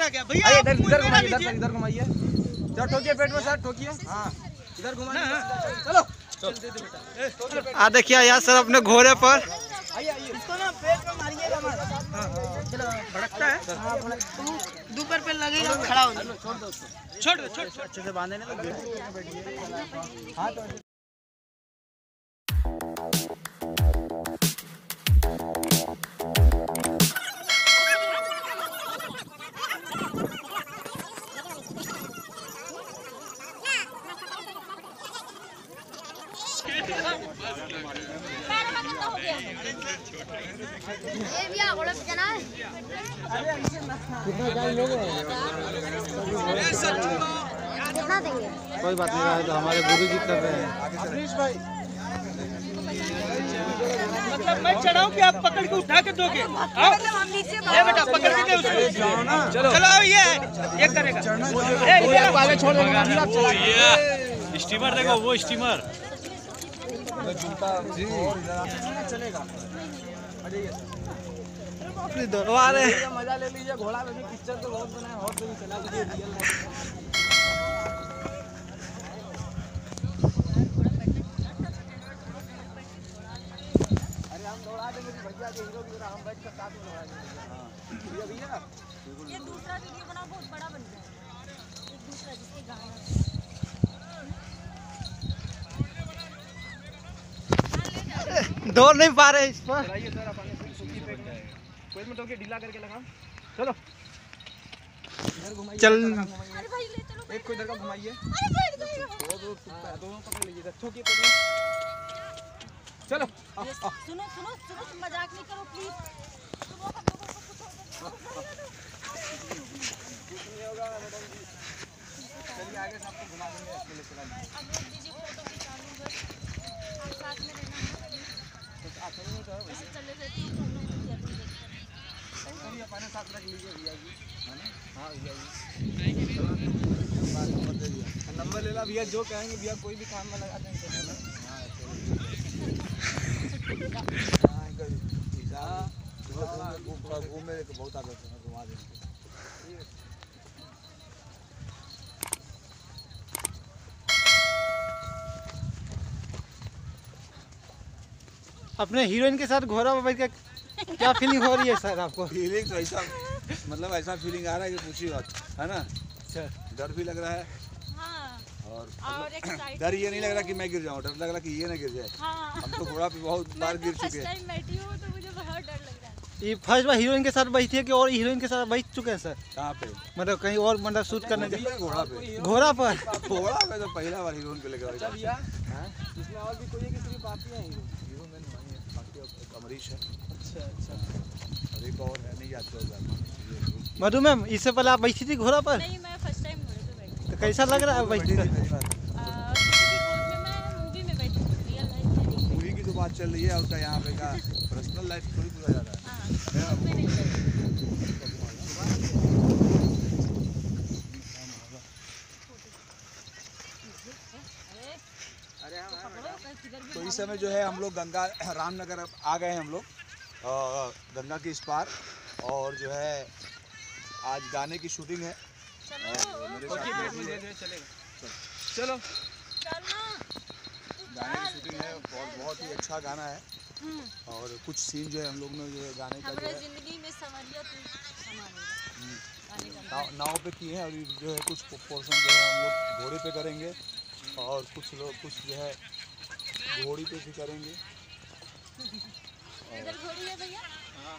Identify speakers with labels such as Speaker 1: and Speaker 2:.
Speaker 1: रहा क्या भैया?
Speaker 2: इधर घुमाइए, चलो ठोकिए पेट में सर, ठोकिए। हाँ इधर घुमाइए, चलो।
Speaker 3: आ देखिए यार सर अपने घोड़े पर।
Speaker 1: इसको ना पेट में मारिएगा मत। चलो भड़कता है। दोपहर पे लगेगा खड़ा हो। छोड़ दो अच्छे से बांधे ना।
Speaker 4: कितना देंगे?
Speaker 3: कोई बात नहीं, तो हमारे गुरु जी कर रहे हैं।
Speaker 1: मतलब मैं चढ़ाऊं कि आप पकड़ के उठा के दोगे? ये बेटा पकड़ के दे उसको। चलो ये करेगा।
Speaker 2: आगे छोड़ देंगे।
Speaker 5: स्टीमर देखो, वो स्टीमर
Speaker 2: चलेगा।
Speaker 3: दोनों आ रहे हैं।
Speaker 2: मजा ले लीजिए, घोड़ा में भी पिक्चर तो बहुत बना है, और भी चला लीजिए रियल लाइफ। अरे हम दौड़ा देंगे भैया के हीरो की तरह, हम बैठ कर साथ में दौड़ा देंगे। हां भैया
Speaker 4: ये दूसरा वीडियो बनाओ, बहुत बड़ा बन गया। एक दूसरा जिसके गाना
Speaker 3: दौड़ नहीं पा रहे इस पर।
Speaker 2: चलाइए सर, अपने सूखी पेट में कोई मत होके ढीला करके लगाओ। चलो इधर घुमाइए।
Speaker 3: चल
Speaker 4: अरे भाई ले चलो।
Speaker 2: एक को इधर का घुमाइए।
Speaker 4: अरे बैठ जाएगा।
Speaker 2: दोनों पकड़ लीजिए, ठोकिए पेट में। चलो
Speaker 4: सुनो मजाक नहीं करो प्लीज।
Speaker 2: चलिए आगे से आपको घुमा देंगे, अकेले चला लीजिए।
Speaker 4: अब रोक दीजिए, फोटो खिंचा लूं बस। आप साथ में रहना ऐसे चले रहते हैं हम लोग किया तुम देखते।
Speaker 2: चलिए अपने साथ रख लीजिए भैया जी, है ना? हाँ भैया जी नंबर ले ला भैया, जो कहेंगे भैया कोई भी काम में लगा देंगे, है ना? हाँ घूमने बहुत आदत है, घुमा देंगे।
Speaker 3: अपने हीरोइन के साथ घोड़ा पर बैठ के क्या फीलिंग हो रही है सर आपको?
Speaker 6: फीलिंग तो ऐसा, मतलब ऐसा फीलिंग आ रहा है कि पूछी बात, है ना? डर भी लग रहा है।
Speaker 4: हाँ।
Speaker 6: और
Speaker 4: एक्साइटेड।
Speaker 6: डर ये नहीं लग रहा कि मैं गिर जाऊँ, डर लग रहा कि ये ना गिर जाए।
Speaker 4: हाँ।
Speaker 6: हम तो घोड़ा पे बहुत बार गिर चुके हैं।
Speaker 4: फर्स्ट टाइम बैठी हूँ तो मुझे बहुत डर लग रहा है।
Speaker 3: ये फर्स्ट बार हीरोइन के साथ बैठी है कि और हीरोइन के साथ बैठ चुके हैं सर?
Speaker 6: कहाँ पे?
Speaker 3: मतलब कहीं और मतलब शूट करने के?
Speaker 6: घोड़ा पे।
Speaker 3: घोड़ा पर?
Speaker 6: घोड़ा पे तो पहला बार हीरोइन पे लगा।
Speaker 2: अच्छा भैया, इसमें और भी कोई है कि सिर्फ आप ही हैं हीरो?
Speaker 6: हीरो मैंने वही है, बाकी एक अमरीश है
Speaker 2: अच्छा
Speaker 6: और एक और है, नहीं याद होगा।
Speaker 3: मधु मैम, इससे पहले आप बैठी थी घोड़ा पर?
Speaker 4: नहीं, मैं फर्स्ट टाइम घोड़े पे बैठी।
Speaker 3: तो कैसा लग रहा है बैठी कर?
Speaker 4: मूवी में बैठी हूँ, रियल लाइफ में नहीं।
Speaker 6: मूवी की तो बात चल रही है, और क्या यहाँ पे का पर्सनल लाइफ थोड़ी पूरा जा रहा है।
Speaker 4: हाँ, में नहीं बैठी।
Speaker 6: तो इस समय जो है हम लोग गंगा रामनगर आ गए हैं हम लोग, गंगा के इस पार, और जो है आज गाने की शूटिंग है। मेरे साथ
Speaker 2: चलो
Speaker 6: गाने की शूटिंग है और बहुत ही अच्छा गाना है। और कुछ सीन जो है हम लोग ने जो है गाने का जो है
Speaker 4: जिंदगी में समरिया तू
Speaker 6: नाव पे किए हैं, और जो है कुछ पोर्शन जो है हम लोग घोड़े पे करेंगे, और कुछ लोग कुछ जो है घोड़ी पे भी करेंगे।
Speaker 4: इधर घोड़ी है भैया।
Speaker 6: हाँ